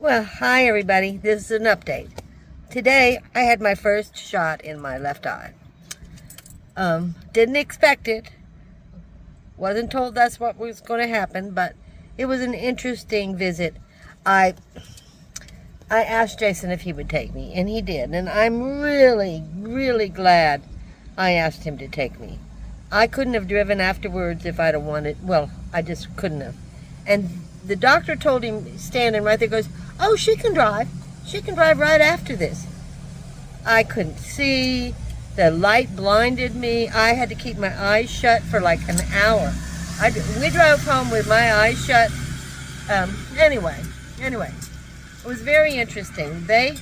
Well, hi everybody. This is an update. Today, I had my first shot in my left eye. Didn't expect it. Wasn't told that's what was going to happen, but it was an interesting visit. I asked Jason if he would take me, and he did. And I'm really, really glad I asked him to take me. I couldn't have driven afterwards if I'd have wanted. Well, I just couldn't have. And the doctor told him, standing right there, goes, "Oh, she can drive. She can drive right after this." I couldn't see. The light blinded me. I had to keep my eyes shut for like an hour. We drove home with my eyes shut. Anyway, it was very interesting. They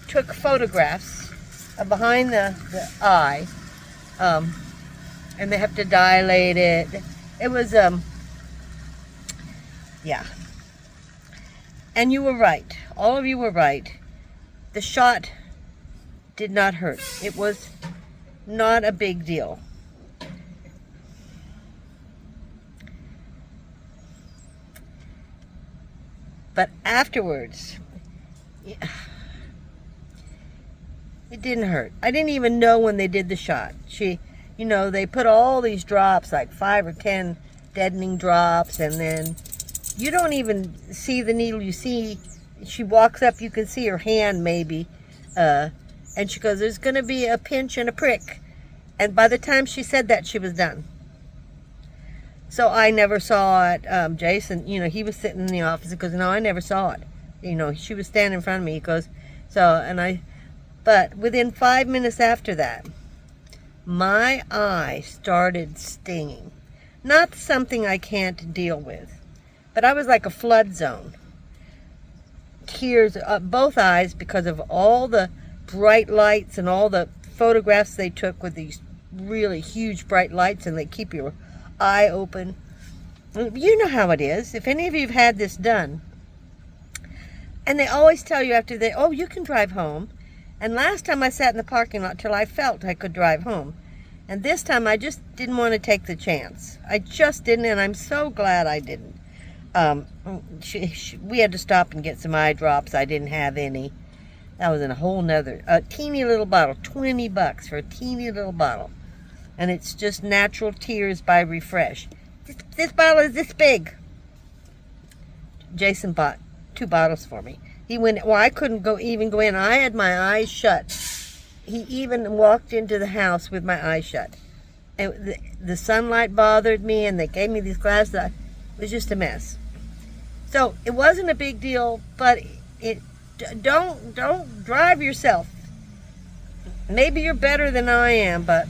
took photographs of behind the eye, and they have to dilate it. It was, yeah. And you were right. All of you were right. The shot did not hurt. It was not a big deal. But afterwards, it didn't hurt. I didn't even know when they did the shot. They put all these drops, like 5 or 10 deadening drops, and then you don't even see the needle. You see, she walks up, you can see her hand maybe, and she goes, "There's going to be a pinch and a prick." And by the time she said that, she was done. So I never saw it. Jason, he was sitting in the office. He goes, "No, I never saw it." She was standing in front of me. He goes, but within 5 minutes after that, my eye started stinging. Not something I can't deal with, but I was like a flood zone. Tears, both eyes, because of all the bright lights and all the photographs they took with these really huge bright lights, and they keep your eye open. You know how it is. If any of you have had this done, and they always tell you after "Oh, you can drive home." And last time I sat in the parking lot till I felt I could drive home. And this time I just didn't want to take the chance. I just didn't, and I'm so glad I didn't. We had to stop and get some eye drops. I didn't have any. That was in a whole nother, a teeny little bottle, $20 for a teeny little bottle. And it's just Natural Tears by Refresh. This bottle is this big. Jason bought 2 bottles for me. He went, well, I couldn't even go in. I had my eyes shut. He even walked into the house with my eyes shut. And the sunlight bothered me, and they gave me these glasses. It was just a mess. So it wasn't a big deal, but don't drive yourself. Maybe you're better than I am, but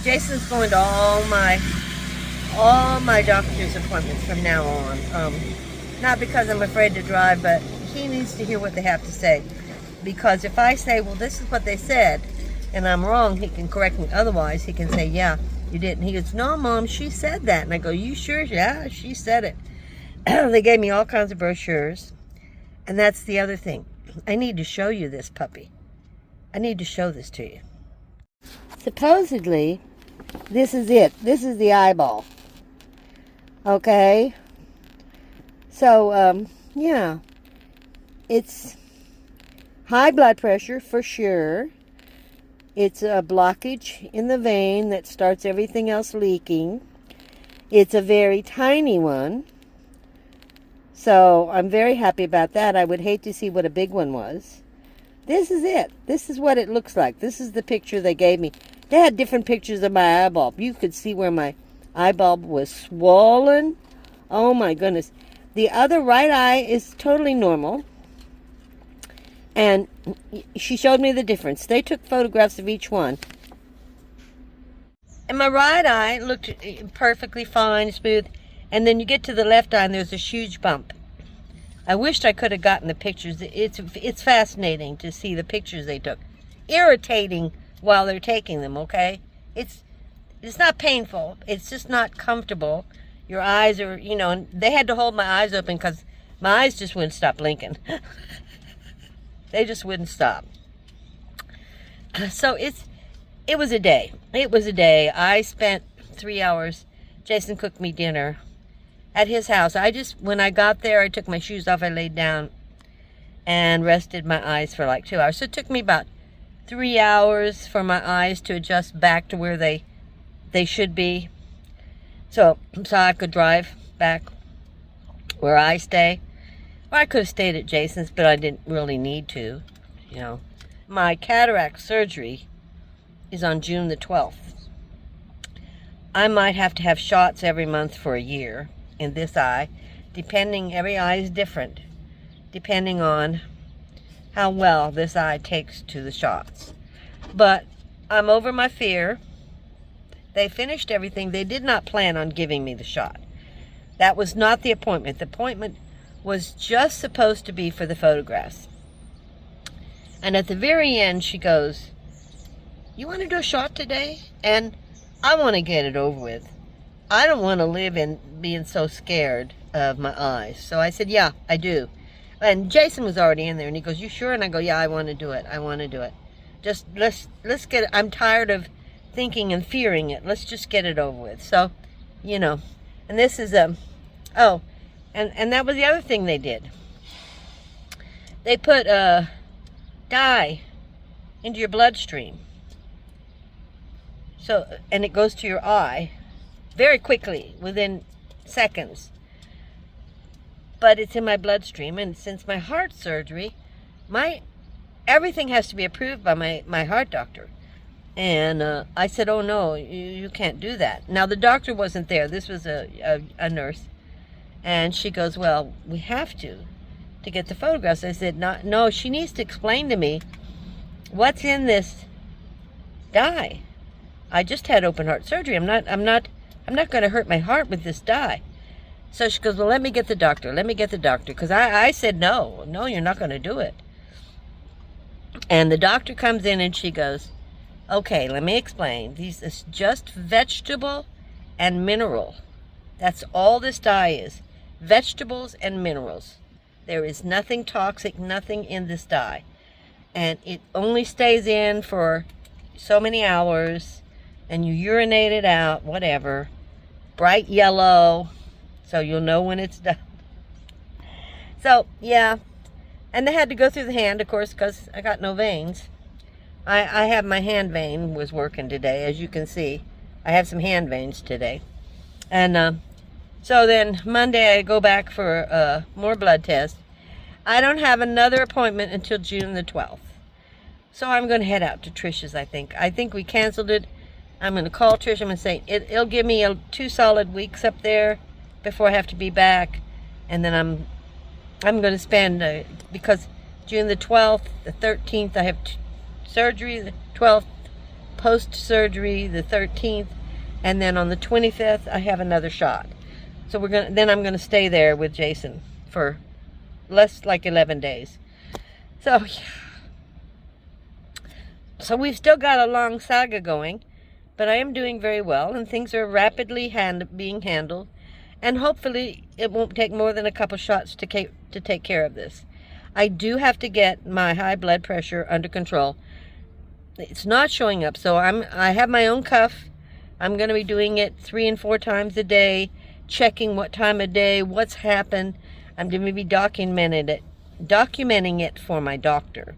Jason's going to all my doctor's appointments from now on. Not because I'm afraid to drive, but he needs to hear what they have to say. Because if I say, "Well, this is what they said," and I'm wrong, he can correct me. Otherwise, he can say, "Yeah, you didn't." He goes, "No, Mom, she said that." And I go, "You sure?" "Yeah, she said it." They gave me all kinds of brochures. And that's the other thing. I need to show you this puppy. I need to show this to you. Supposedly, this is it. This is the eyeball. Okay? So, yeah. It's high blood pressure for sure. It's a blockage in the vein that starts everything else leaking. It's a very tiny one. So I'm very happy about that. I would hate to see what a big one was. This is it. This is what it looks like. This is the picture they gave me. They had different pictures of my eyeball. You could see where my eyeball was swollen. Oh my goodness. The other right eye is totally normal. And she showed me the difference. They took photographs of each one. And my right eye looked perfectly fine, smooth. And then you get to the left eye and there's a huge bump. I wished I could have gotten the pictures. It's fascinating to see the pictures they took. Irritating while they're taking them, okay? It's not painful. It's just not comfortable. Your eyes are, and they had to hold my eyes open because my eyes just wouldn't stop blinking. They just wouldn't stop. So it was a day. It was a day. I spent 3 hours. Jason cooked me dinner. at his house. When I got there, I took my shoes off, I laid down and rested my eyes for like 2 hours. So it took me about 3 hours for my eyes to adjust back to where they should be. So I could drive back where I stay. Well, I could have stayed at Jason's, but I didn't really need to, you know. My cataract surgery is on June the 12th. I might have to have shots every month for a year in this eye, every eye is different, depending on how well this eye takes to the shots. But I'm over my fear. They finished everything. They did not plan on giving me the shot. That was not the appointment. The appointment was just supposed to be for the photographs. And at the very end, she goes, "You want to do a shot today?" And I want to get it over with. I don't want to live in being so scared of my eyes. So I said, yeah, I do. And Jason was already in there, and he goes, "You sure?" And I go, "Yeah, I want to do it. I want to do it. Just let's get it. I'm tired of thinking and fearing it. Let's just get it over with." So, you know, and this is and that was the other thing they did. They put dye into your bloodstream. So, and it goes to your eye very quickly, within seconds. But it's in my bloodstream, and since my heart surgery, everything has to be approved by my heart doctor. And I said, "Oh no, you can't do that." Now the doctor wasn't there. This was a nurse, and she goes, "Well, we have to get the photographs." I said, "No, she needs to explain to me what's in this dye. I just had open heart surgery. I'm not going to hurt my heart with this dye." So she goes, "Well, let me get the doctor. Let me get the doctor." Because I said, no, you're not going to do it. And the doctor comes in and she goes, "Okay, let me explain. It's just vegetable and mineral. That's all this dye is. Vegetables and minerals. There is nothing toxic, nothing in this dye. And it only stays in for so many hours, and you urinate it out, whatever. Bright yellow, so you'll know when it's done." So, yeah. And they had to go through the hand, of course, because I got no veins. I have my hand vein was working today, as you can see. I have some hand veins today. And so then Monday I go back for more blood tests. I don't have another appointment until June the 12th. So I'm going to head out to Trish's, I think. I think we canceled it. I'm going to call Trish. I'm going to say it'll give me 2 solid weeks up there before I have to be back. And then I'm going to spend, because June the 12th, the 13th, I have surgery, the 12th, post-surgery, the 13th, and then on the 25th, I have another shot. So then I'm going to stay there with Jason for less like 11 days. So, yeah. So we've still got a long saga going, but I am doing very well, and things are rapidly being handled, and hopefully it won't take more than a couple shots to take care of this. I do have to get my high blood pressure under control. It's not showing up, so I have my own cuff. I'm going to be doing it 3 and 4 times a day, checking what time of day, what's happened. I'm going to be documenting it for my doctor.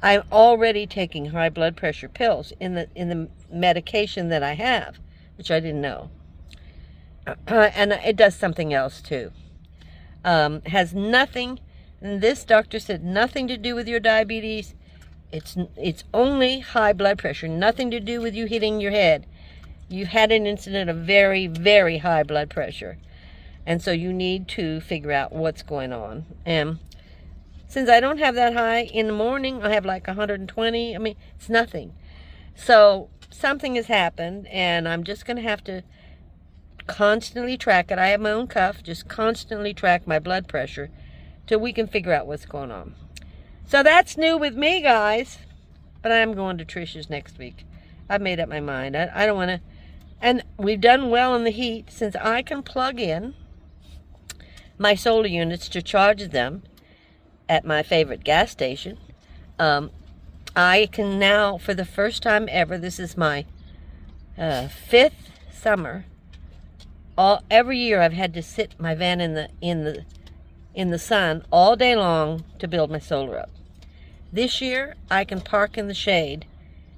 I'm already taking high blood pressure pills in the medication that I have, which I didn't know. And it does something else too. Has nothing, and this doctor said, nothing to do with your diabetes. It's only high blood pressure, nothing to do with you hitting your head. You had an incident of very, very high blood pressure. And so you need to figure out what's going on. And since I don't have that high in the morning, I have like 120. I mean, it's nothing. So something has happened, and I'm just going to have to constantly track it. I have my own cuff, just constantly track my blood pressure till we can figure out what's going on. So that's new with me, guys. But I'm going to Trish's next week. I've made up my mind. I don't want to. And we've done well in the heat, since I can plug in my solar units to charge them at my favorite gas station. I can now, for the first time ever, this is my 5th summer Every year I've had to sit my van in the sun all day long to build my solar up. This year I can park in the shade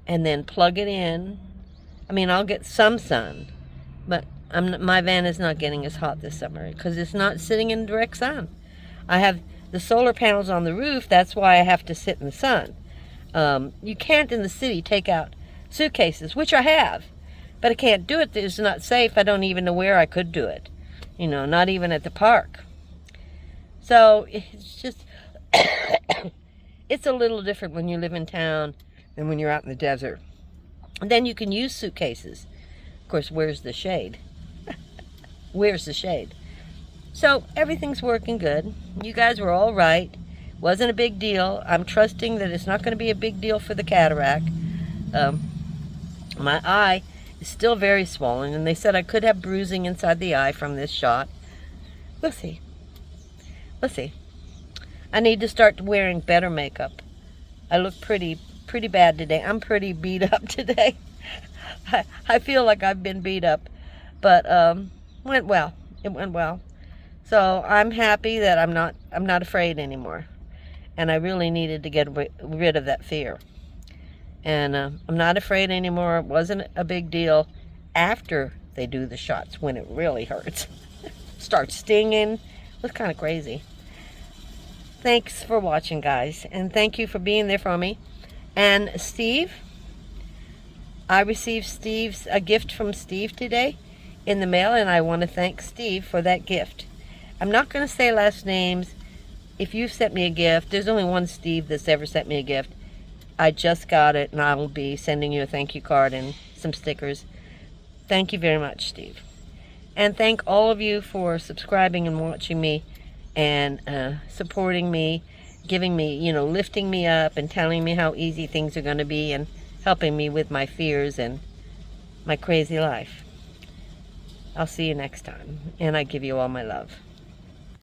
and then plug it in. I mean, I'll get some sun, but my van is not getting as hot this summer because it's not sitting in direct sun. I have the solar panels on the roof. That's why I have to sit in the sun. You can't in the city take out suitcases, which I have, but I can't do it. It's not safe. I don't even know where I could do it. You know, not even at the park. So it's just, it's a little different when you live in town than when you're out in the desert. And then you can use suitcases. Of course, where's the shade? Where's the shade? So everything's working good. You guys were all right. Wasn't a big deal. I'm trusting that it's not going to be a big deal for the cataract. My eye is still very swollen, and they said I could have bruising inside the eye from this shot. We'll see. We'll see. I need to start wearing better makeup. I look pretty bad today. I'm pretty beat up today. I feel like I've been beat up, but went well. It went well. So I'm happy that I'm not afraid anymore, and I really needed to get rid of that fear. And I'm not afraid anymore. It wasn't a big deal after they do the shots, when it really hurts. Starts stinging. It was kind of crazy. Thanks for watching, guys, and thank you for being there for me. And Steve, I received a gift from Steve today in the mail, and I want to thank Steve for that gift. I'm not going to say last names. If you sent me a gift, there's only one Steve that's ever sent me a gift. I just got it, and I will be sending you a thank you card and some stickers. Thank you very much, Steve. And thank all of you for subscribing and watching me and supporting me, giving me, you know, lifting me up and telling me how easy things are going to be and helping me with my fears and my crazy life. I'll see you next time, and I give you all my love.